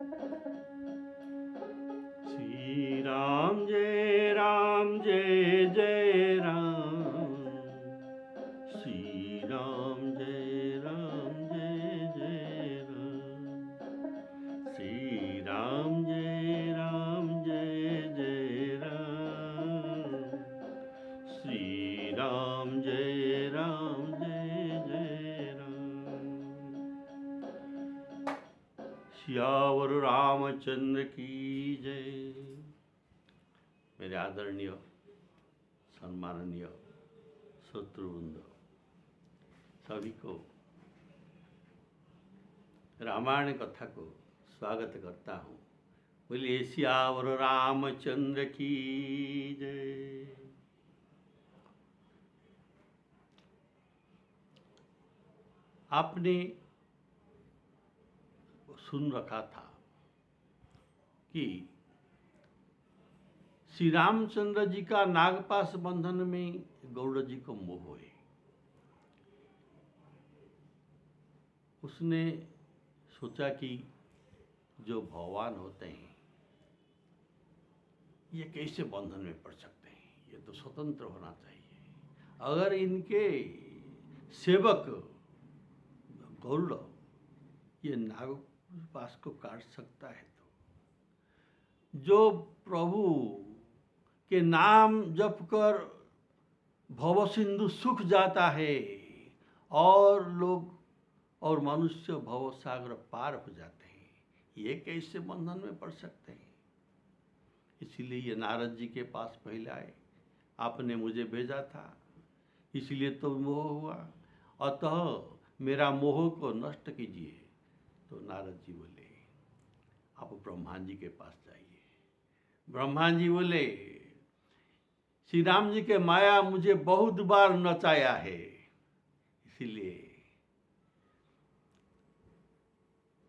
श्री राम जय जय राम। श्री राम जय जय राम। श्री राम जय जय राम। श्री राम जय जय राम। सियावर रामचंद्र की जय। मेरे आदरणीय सम्माननीय शत्रुवृंद, सभी को रामायण कथा को स्वागत करता हूँ। बोलिए सियावर रामचंद्र की जय। आपने सुन रखा था कि श्री रामचंद्र जी का नागपाश बंधन में गौड़ जी को मोह है। उसने सोचा कि जो भगवान होते हैं ये कैसे बंधन में पड़ सकते हैं, ये तो स्वतंत्र होना चाहिए। अगर इनके सेवक गौड़ ये नागपाश को काट सकता है तो जो प्रभु के नाम जप कर भव सिंधु सूख जाता है और लोग और मनुष्य भव सागर पार हो जाते हैं, ये कैसे बंधन में पड़ सकते हैं। इसीलिए ये नारद जी के पास पहले आए। आपने मुझे भेजा था, इसलिए तो मोह हुआ, अतः मेरा मोह को नष्ट कीजिए। तो नारद जी बोले आप ब्रह्मा जी के पास जाइए। ब्रह्मा जी बोले श्री राम जी के माया मुझे बहुत बार नचाया है, इसीलिए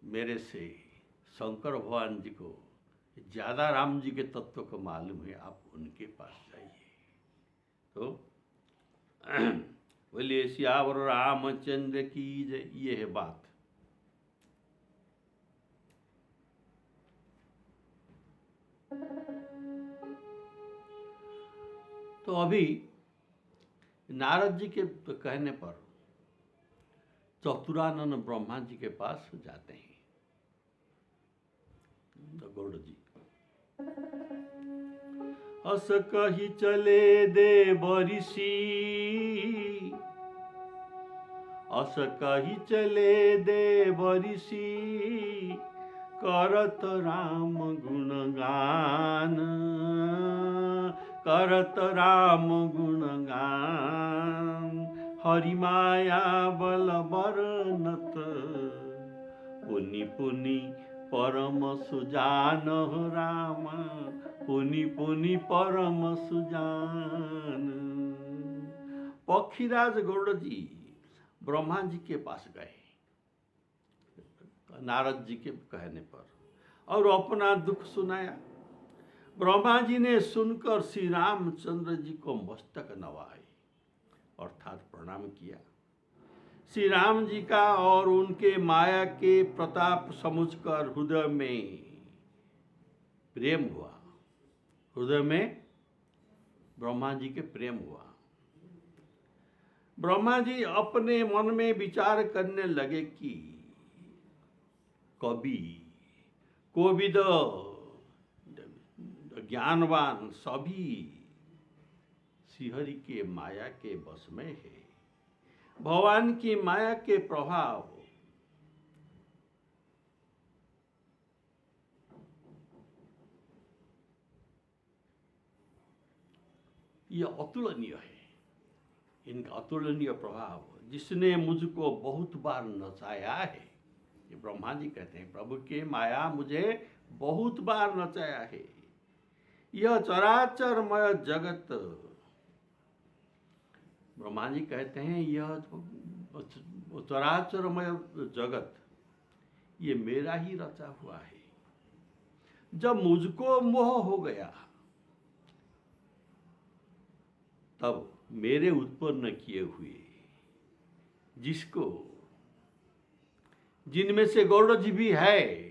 मेरे से शंकर भगवान जी को ज्यादा राम जी के तत्व को मालूम है, आप उनके पास जाइए। तो बोलिए सियावर रामचंद्र की जय। ये है बात। तो अभी नारद जी के कहने पर चतुरानन ब्रह्मा जी के पास जाते हैं गौड़ जी। अस कही चले देव ऋषि, अस कही चले देव ऋषि, करत राम गुणगान, करत राम गुणगान। हरि माया बल बरनत, पुनि पुनि परम सुजान राम, पुनि पुनि परम सुजान। पक्षीराज गौड़ जी ब्रह्मा जी के पास गए नारद जी के कहने पर और अपना दुख सुनाया। ब्रह्मा जी ने सुनकर श्री रामचंद्र जी को मस्तक नवाए अर्थात प्रणाम किया। श्री राम जी का और उनके माया के प्रताप समझकर हृदय में प्रेम हुआ। हृदय में ब्रह्मा जी के प्रेम हुआ। ब्रह्मा जी अपने मन में विचार करने लगे कि कवि कोविद ज्ञानवान सभी श्रीहरि के माया के वश में है। भगवान की माया के प्रभाव ये अतुलनीय है। इनका अतुलनीय प्रभाव जिसने मुझको बहुत बार नचाया है। ये ब्रह्मा जी कहते हैं प्रभु के माया मुझे बहुत बार नचाया है। यह चराचरमय जगत, ब्रह्मा जी कहते हैं यह चराचरमय जगत ये मेरा ही रचा हुआ है। जब मुझको मोह हो गया तब मेरे उत्पन्न किए हुए जिसको जिनमें से गौड़ जी भी है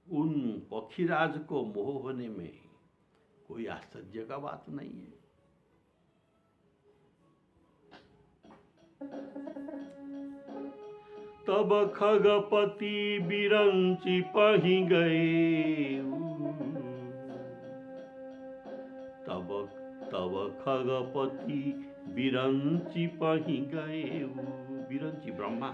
उन पक्षीराज को मोह होने में कोई आश्चर्य का बात नहीं है। तब खगपति बिरंची पही गए, तब खगपति बिरंची पही गए। बिरंची ब्रह्मा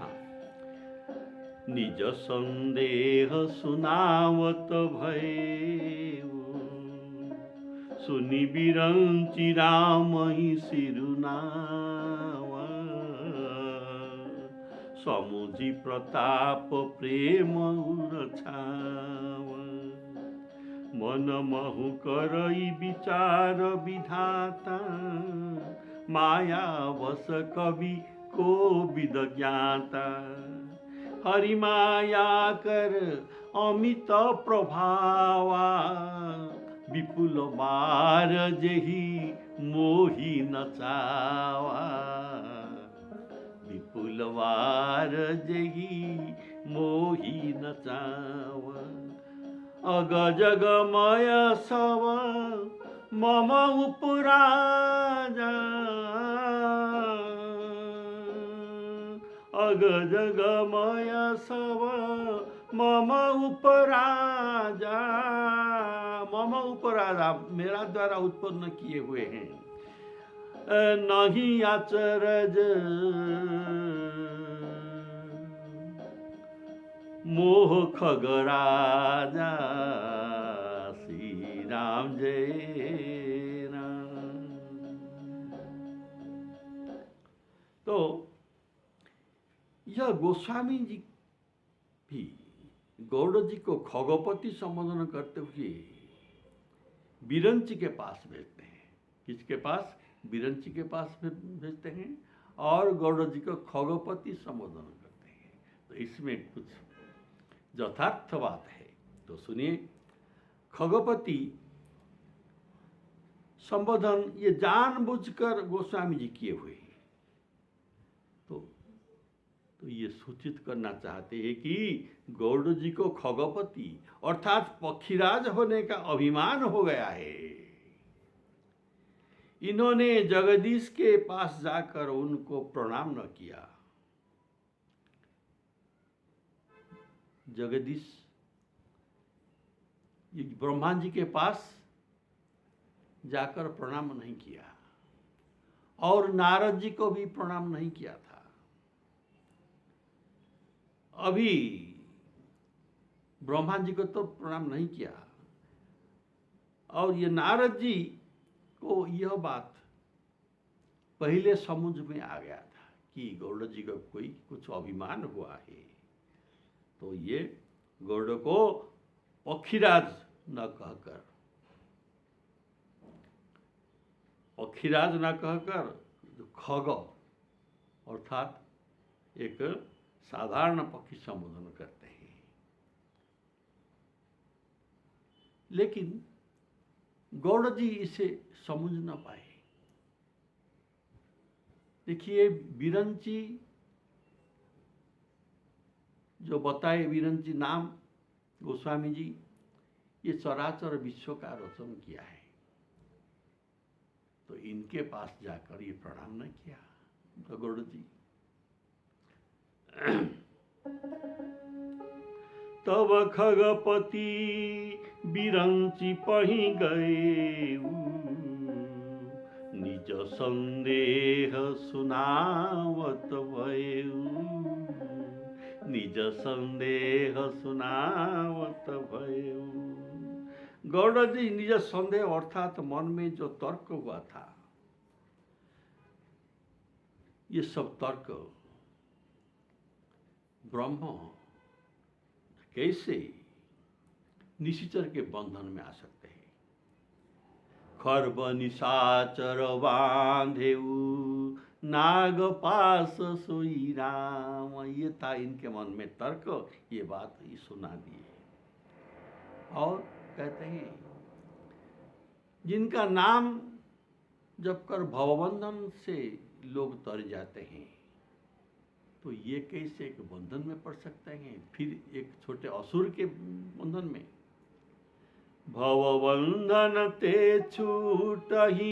निज संदेह सुनावत भये, सुनि बिरंची राम ही सिरुनावा। समुझी प्रताप प्रेम उरछावा, मन महु करई विचार विधाता। माया वश कवि को विद ज्ञाता, हरि माया कर अमित प्रभावा। विपुल मार जेहि मोहि नचावा, विपुल मार जेहि मोहि नचावा। अग जगमय सब मम उपराजा, अग जगमय सब मम उपराजा। मम उपराजा मेरा द्वारा उत्पन्न किए हुए हैं। नहीं अचरज मोह खगराजा, श्री राम जय राम। तो यह गोस्वामी जी भी गौड़ जी को खगपति संबोधन करते हुए बिरंची के पास भेजते हैं। किसके पास? बिरंची के पास भेजते हैं और गौड़ जी को खगपति संबोधन करते हैं। तो इसमें कुछ यथार्थ बात है। तो सुनिए, खगपति संबोधन ये जानबूझकर गोस्वामी जी किए हुए हैं। तो ये सूचित करना चाहते हैं कि गौड़ जी को खगपति अर्थात पक्षीराज होने का अभिमान हो गया है। इन्होंने जगदीश के पास जाकर उनको प्रणाम न किया। जगदीश ब्रह्मा जी के पास जाकर प्रणाम नहीं किया और नारद जी को भी प्रणाम नहीं किया था। अभी ब्रह्मा जी को तो प्रणाम नहीं किया और ये नारद जी को यह बात पहले समझ में आ गया था कि गौड़ जी को कोई कुछ अभिमान हुआ है। तो ये गौड़ को पक्षीराज न कहकर खग अर्थात एक साधारण पक्षी संबोधन करते हैं। लेकिन गौड़ जी इसे समझ न पाए। देखिए, बिरंची जो बताए, बिरंची नाम गोस्वामी जी, ये चराचर विश्व का रचन किया है। तो इनके पास जाकर ये प्रणाम न किया तो गौड़ जी। तब खगपति बिरंची पही गए, निज संदेह सुनावत भयउ, निज संदेह सुनावत भयउ। गौड़ जी निज संदेह अर्थात मन में जो तर्क हुआ था, ये सब तर्क ब्रह्म कैसे निशिचर के बंधन में आ सकते हैं। खर्ब निशाचर बांधेऊ नाग पास सोई राम, ये था इनके मन में तर्क। ये बात ही सुना दिए और कहते हैं जिनका नाम जप कर भवबंधन से लोग तर जाते हैं, तो ये कैसे एक बंधन में पड़ सकते हैं, फिर एक छोटे असुर के बंधन में। भवबंधन ते छूटही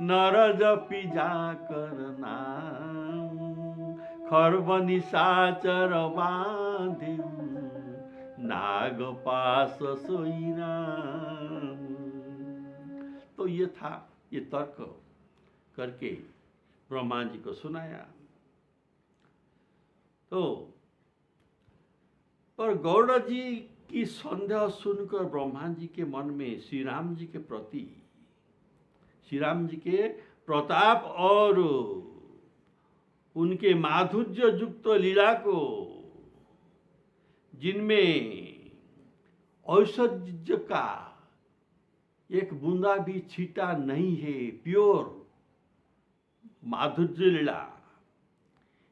नर जपि जाकर नाम, खर्ब निशाचर बांधिउ नाग पास सोई राम। तो ये था, ये तर्क करके ब्रह्मा जी को सुनाया। तो पर गौड़ जी की संदेह सुनकर ब्रह्मा जी के मन में श्री राम जी के प्रति, श्री राम जी के प्रताप और उनके माधुर्य युक्त लीला को, जिनमें ऐश्वर्य का एक बूंदा भी छीटा नहीं है, प्योर माधुर्य लीला,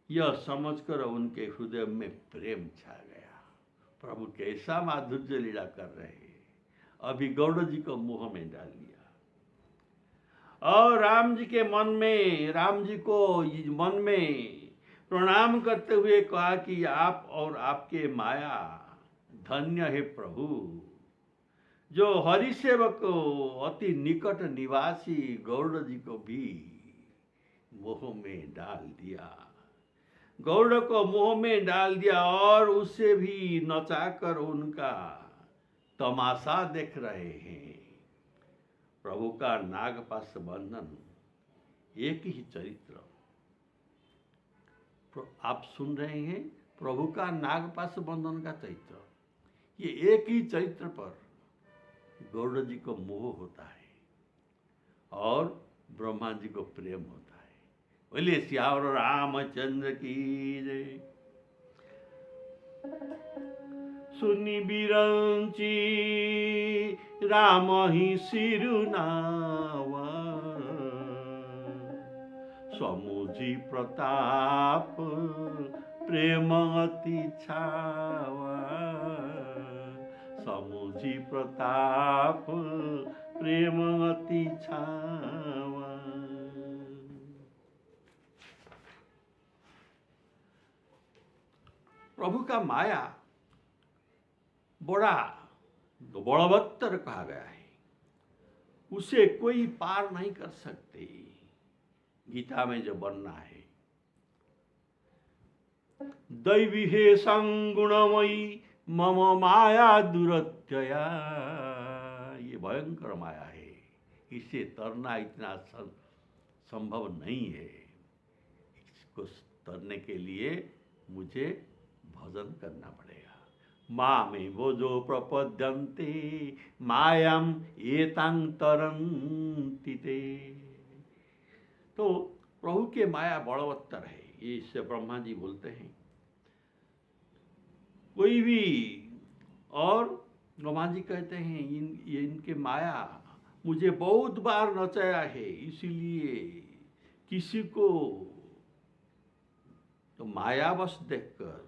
यह समझकर उनके हृदय में प्रेम छा गया। प्रभु कैसा माधुर्य लीला कर रहे हैं, अभी गौड़ जी को मुंह में डाल लिया। और राम जी के मन में, राम जी को मन में प्रणाम करते हुए कहा कि आप और आपके माया धन्य है प्रभु, जो हरि सेवक अति निकट निवासी गौड़ जी को भी मोह में डाल दिया, गौड़ को मोह में डाल दिया और उसे भी नचाकर उनका तमाशा देख रहे हैं। प्रभु का नागपाश बंधन, एक ही चरित्र आप सुन रहे हैं, प्रभु का नागपाश बंधन का चरित्र, ये एक ही चरित्र पर गौड़ जी को मोह होता है और ब्रह्मा जी को प्रेम होता है। बोलिए श्यावर रामचंद्र की जय। सुनी बिरंची राम ही सिरुनावा, समुझी प्रताप प्रेम अति छावा, समुझी प्रताप प्रेम अति छावा। प्रभु का माया बड़ा बलवत्तर कहा गया है, उसे कोई पार नहीं कर सकते। गीता में जो वर्णना है, दैवी हे संगुणमयी मम माया दुरत्यया, ये भयंकर माया है, इसे तरना इतना संभव नहीं है। इसको तरने के लिए मुझे भजन करना पड़ेगा। माँ में वो जो प्रपद्यन्ते मायाम एतां तरन्ति ते। तो प्रभु के माया बलवत्तर है, ये इससे ब्रह्मा जी बोलते हैं। कोई भी, और ब्रह्मा जी कहते हैं इनके माया मुझे बहुत बार नचाया है, इसीलिए किसी को तो मायावश देखकर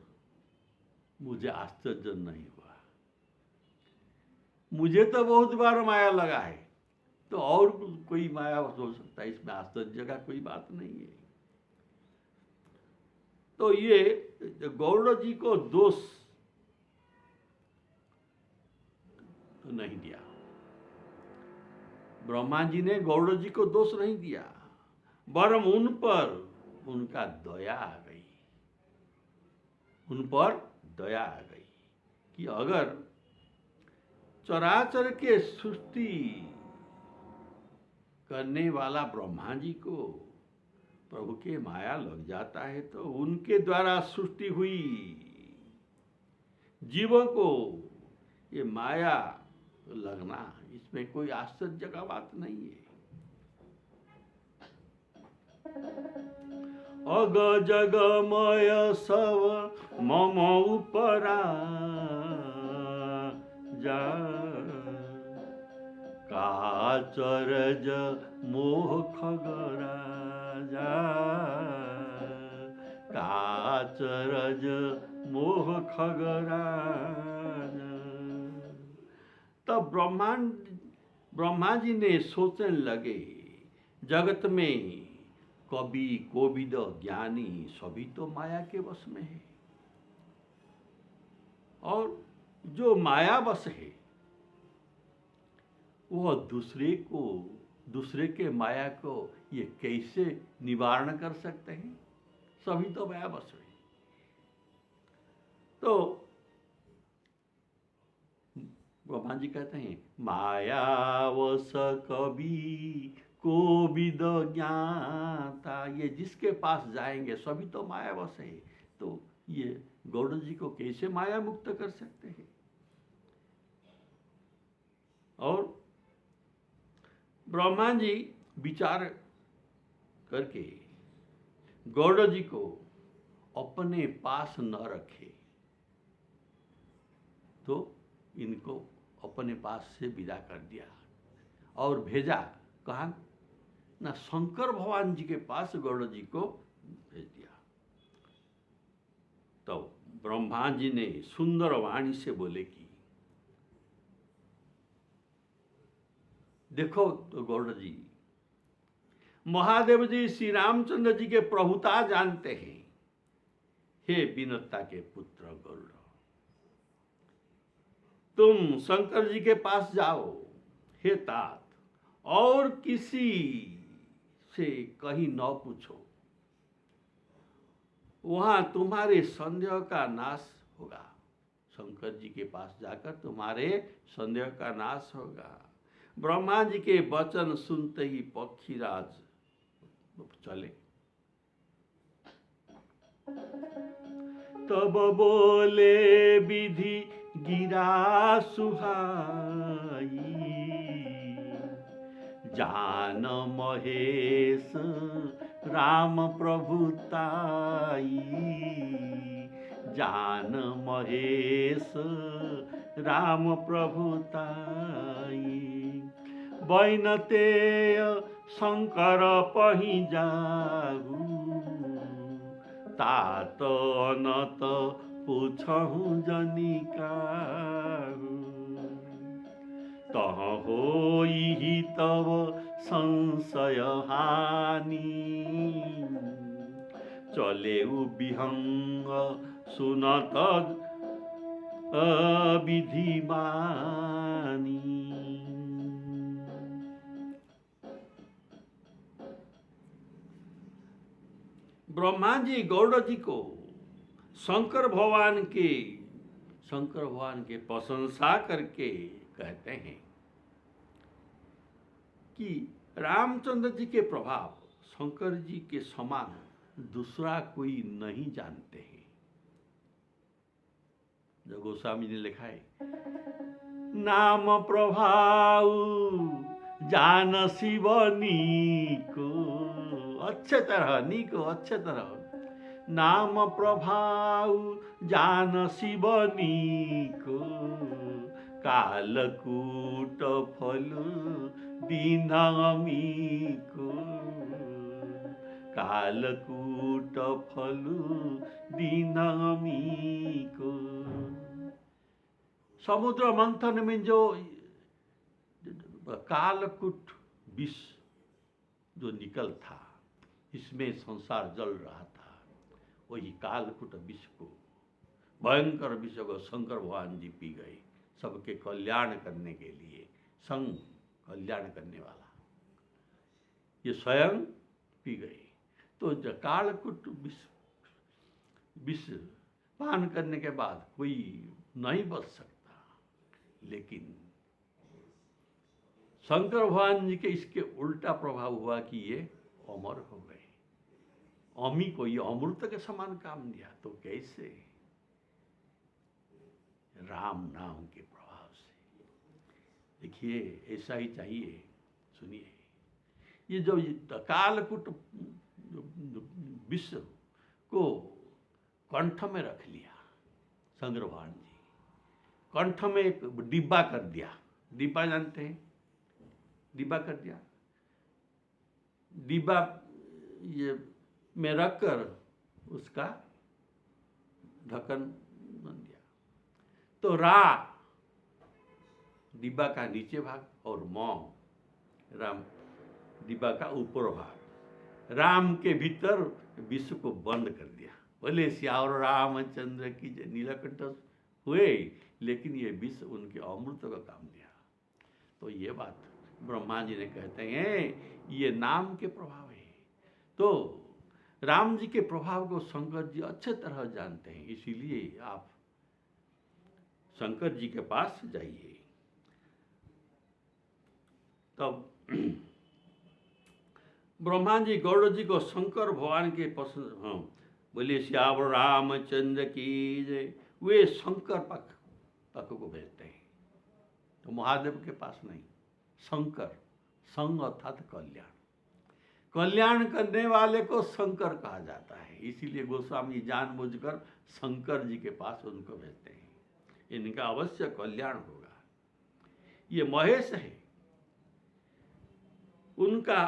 मुझे आश्चर्य नहीं हुआ। मुझे तो बहुत बार माया लगा है, तो और कोई मायावश हो सकता है, इसमें आश्चर्य का कोई बात नहीं है। तो ये गौड़ जी को दोष तो नहीं दिया, ब्रह्मा जी ने गौड़ जी को दोष नहीं दिया, वरम उन पर उनका दया आ गई, उन पर दया आ गई कि अगर चराचर के सृष्टि करने वाला ब्रह्मा जी को प्रभु के माया लग जाता है, तो उनके द्वारा सृष्टि हुई जीवों को ये माया लगना, इसमें कोई आश्चर्य का बात नहीं है। अग जगमय सब मम उपरा जा, काचरज मोह खगराजा, काचरज मोह खगराजा। तब ब्रह्मा जी ने सोचने लगे, जगत में कवि कोविद ज्ञानी सभी तो माया के वश में है। और जो माया वश है वह दूसरे के माया को ये कैसे निवारण कर सकते हैं? सभी तो माया वश है। तो ब्रह्मा जी कहते हैं मायावश कवि कोविद ज्ञाता, ये जिसके पास जाएंगे सभी तो मायावश है। तो ये गौड़ जी को कैसे माया मुक्त कर सकते हैं? और ब्रह्मा जी विचार करके गौड़ जी को अपने पास न रखे तो इनको अपने पास से विदा कर दिया और भेजा कहा ना, शंकर भगवान जी के पास गौड़ जी को भेज दिया। तो ब्रह्मा जी ने सुंदर वाणी से बोले कि देखो तो गौड़ जी, महादेव जी श्री रामचंद्र जी के प्रभुता जानते हैं। हे विनता के पुत्र गौड़, तुम शंकर जी के पास जाओ हे तात, और किसी से कहीं न पूछो, वहां तुम्हारे संदेह का नाश होगा। शंकर जी के पास जाकर तुम्हारे संदेह का नाश होगा। ब्रह्मा जी के वचन सुनते ही पक्षीराज चले। तब बोले विधि गिरा सुहाई, जान महेश राम प्रभुताई, जान महेश राम प्रभुताई। बैनतेय शंकर पही जाहु, तात अनत पूछहु जनिकाहु। तह होई तब संशय हानि, चले विहंग सुनत विधि बानी। ब्रह्मा जी गौड़ जी को शंकर भगवान के प्रशंसा करके कहते हैं कि रामचंद्र जी के प्रभाव शंकर जी के समान दूसरा कोई नहीं जानते हैं। जो गोस्वामी ने लिखा है, नाम प्रभाव जान शिव नीको, अच्छे तरह नाम प्रभाव जान शिव नीको, कालकूट फलु दीनामीको, कालकूट फलु दीनामीको। समुद्र मंथन में जो कालकूट विष जो निकल था, इसमें संसार जल रहा था, वही कालकूट विष को, भयंकर विष को शंकर भगवान जी पी गए, सबके कल्याण करने के लिए। संग कल्याण करने वाला ये स्वयं पी गए। तो कालकूट विष पान करने के बाद कोई नहीं बच सकता, लेकिन शंकर भगवान जी के इसके उल्टा प्रभाव हुआ कि ये अमर हो गए। अमी को ये अमृत के समान काम दिया। तो कैसे? राम नाम के प्रभाव से। देखिए, ऐसा ही चाहिए। सुनिए, ये जो कालकूट विष को कंठ में रख लिया शंकर भगवान जी, कंठ में एक डिब्बा कर दिया। डिब्बा जानते हैं? डिब्बा कर दिया। डिब्बा ये में रखकर उसका ढक्कन बन दिया। तो रा डिब्बा का नीचे भाग और राम डिब्बा का ऊपर भाग। राम के भीतर विश्व को बंद कर दिया। बोले सियावर रामचंद्र की जय। नीलकंठ हुए लेकिन ये विश्व उनके अमृत का काम दिया। तो ये बात ब्रह्मा जी ने कहते हैं ये नाम के प्रभाव है। तो राम जी के प्रभाव को शंकर जी अच्छे तरह जानते हैं, इसीलिए आप शंकर जी के पास जाइए। तब ब्रह्मा जी गौड़ जी को शंकर भगवान के पसंद, हाँ बोलिए श्यावर रामचंद्र की जय। वे शंकर पक को भेजते हैं, तो महादेव के पास नहीं। शंकर, संग अर्थात कल्याण, कल्याण करने वाले को शंकर कहा जाता है। इसीलिए गोस्वामी जानबूझकर शंकर जी के पास उनको भेजते हैं, इनका अवश्य कल्याण होगा। ये महेश है, उनका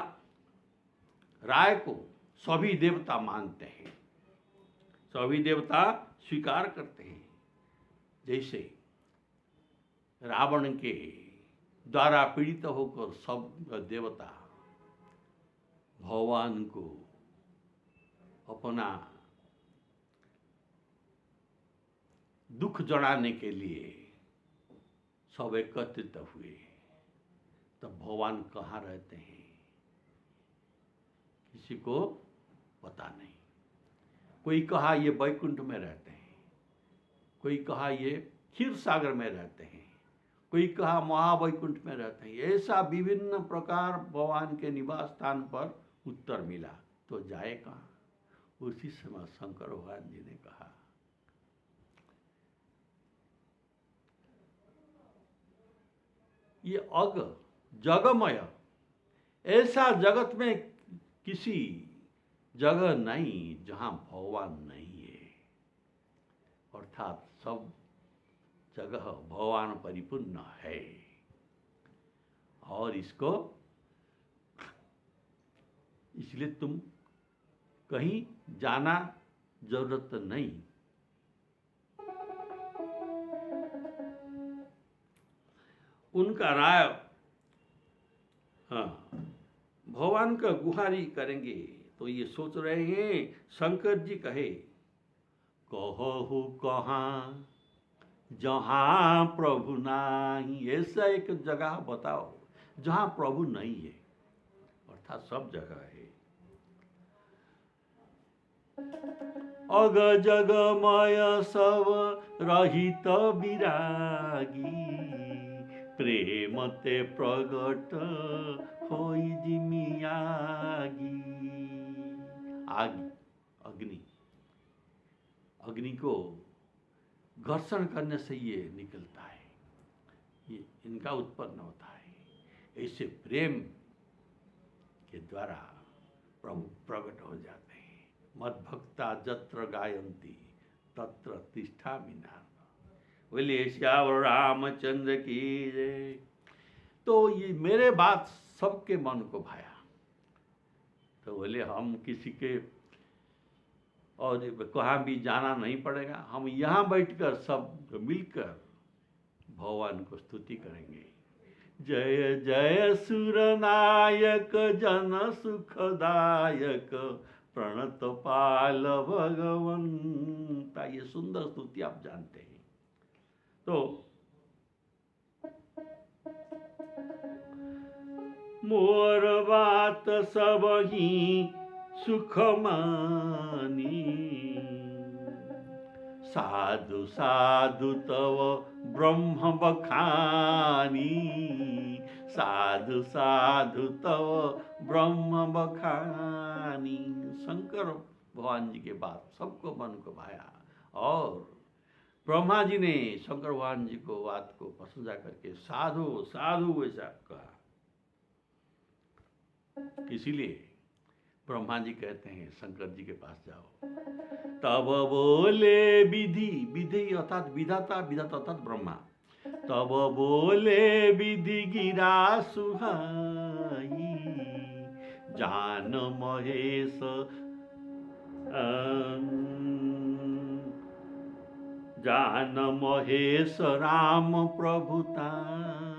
राय को सभी देवता मानते हैं, सभी देवता स्वीकार करते हैं। जैसे रावण के द्वारा पीड़ित होकर सब देवता भगवान को अपना दुख जड़ाने के लिए सब एकत्रित हुए। तब भगवान कहाँ रहते हैं किसी को पता नहीं। कोई कहा ये वैकुंठ में रहते हैं, कोई कहा ये क्षीर सागर में रहते हैं, कोई कहा महावैकुंठ में रहते हैं। ऐसा विभिन्न प्रकार भगवान के निवास स्थान पर उत्तर मिला। तो जाए कहाँ? उसी समय शंकर भगवान जी ने कहा ये अग जगमय, ऐसा जगत में किसी जगह नहीं जहां भगवान नहीं है। अर्थात सब जगह भगवान परिपूर्ण है और इसको इसलिए तुम कहीं जाना जरूरत नहीं। उनका राय, हाँ भगवान का गुहारी करेंगे तो ये सोच रहे हैं। शंकर जी कहे कहो कहाँ जहाँ प्रभु नहीं। ऐसा एक जगह बताओ जहाँ प्रभु नहीं है, अर्थात सब जगह है। अग जगमय सब रहित विरागी, प्रेम ते प्रगट होई जिमियागी। आग, अग्नि, अग्नि को घर्षण करने से ये निकलता है, ये इनका उत्पन्न होता है। ऐसे प्रेम के द्वारा प्रभु प्रकट हो जाते हैं। मद्भक्ता जत्र गायन्ति तत्र तिष्ठामि नारद। बोलिए श्यावर रामचंद्र की जय। तो ये मेरे बात सबके मन को भाया। तो बोले हम किसी के और कहाँ भी जाना नहीं पड़ेगा, हम यहाँ बैठकर सब मिलकर भगवान को स्तुति करेंगे। जय जय सुरनायक जन सुखदायक प्रणत पाल भगवंता। ये सुंदर स्तुति आप जानते हैं। तो मोर बात सब ही सुख मानी, साधु साधु तव ब्रह्म बखानी, साधु साधु तव ब्रह्म बखानी। शंकर भगवान जी के बात सबको मन को भाया और ब्रह्मा जी ने शंकर भगवान जी को बात को पसंद करके साधु साधु ऐसा कहा। इसीलिए ब्रह्मा जी कहते हैं शंकर जी के पास जाओ। तब बोले विधि, विधि अर्थात विधाता, विधाता अर्थात ब्रह्मा। तब बोले विधि गिरा सुहाई, जान महेश जान महेश राम प्रभुताई,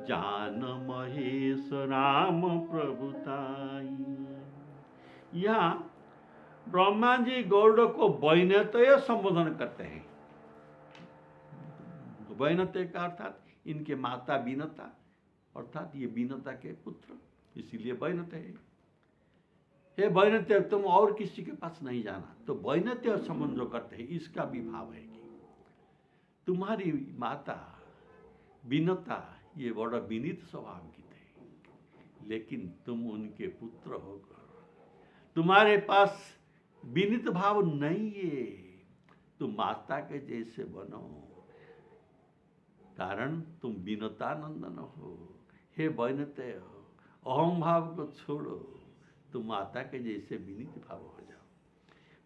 जान महेश राम प्रभुताई। यहाँ ब्रह्मा जी गौड़ को वैनतेय संबोधन करते हैं। वैनतेय का अर्थात इनके माता बीनता, अर्थात ये बीनता के पुत्र, इसीलिए वैनतेय। हे वैनतेय, तुम और किसी के पास नहीं जाना। तो वैनतेय संबंध जो करते हैं इसका भी भाव है कि तुम्हारी माता बीनता ये बड़ा विनीत स्वभाव की थे, लेकिन तुम उनके पुत्र होकर तुम्हारे पास विनीत भाव नहीं है, तुम माता के जैसे बनो, कारण तुम विनतानंदन हो। हे वैनतेय, अहम भाव को छोड़ो, तुम माता के जैसे विनीत भाव हो जाओ।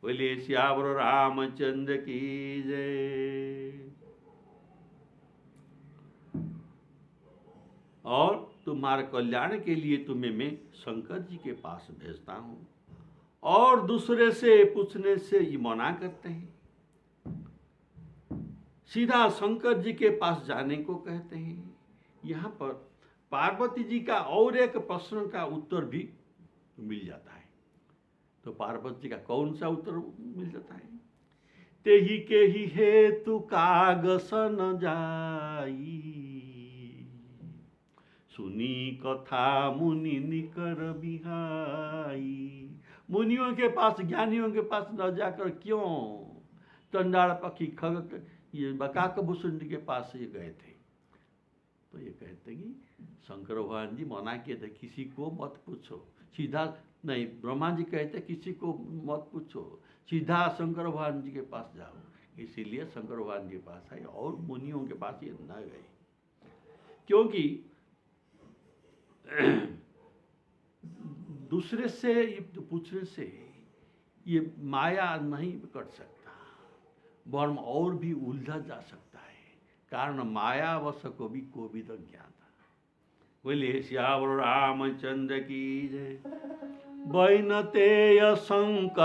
बोले श्यावर रामचंद्र की जय। और तुम्हारे कल्याण के लिए तुम्हें मैं शंकर जी के पास भेजता हूँ। और दूसरे से पूछने से ये मना करते हैं, सीधा शंकर जी के पास जाने को कहते हैं। यहाँ पर पार्वती जी का और एक प्रश्न का उत्तर भी मिल जाता है। तो पार्वती जी का कौन सा उत्तर मिल जाता है? तेहि के ही हेतु कागस न जाई, सुनी कथा मुनि निकर बिहाई। मुनियों के पास, ज्ञानियों के पास न जाकर क्यों चंडाल पक्षी खग ये बकाकभूषण जी के पास ये गए थे? तो ये कहते कि शंकर भगवान जी मना किए थे, किसी को मत पूछो, सीधा नहीं। ब्रह्मा जी कहते किसी को मत पूछो, सीधा शंकर भगवान जी के पास जाओ। इसीलिए शंकर भगवान जी के पास आए और मुनियों के पास ये न गए, क्योंकि दूसरे से पूछने से ये माया नहीं कट सकता, वर्म और भी उलझा जा सकता है, कारण माया वश को भी ज्ञाता। बोले श्यावर रामचंद्र की जय। वैनतेय शंकर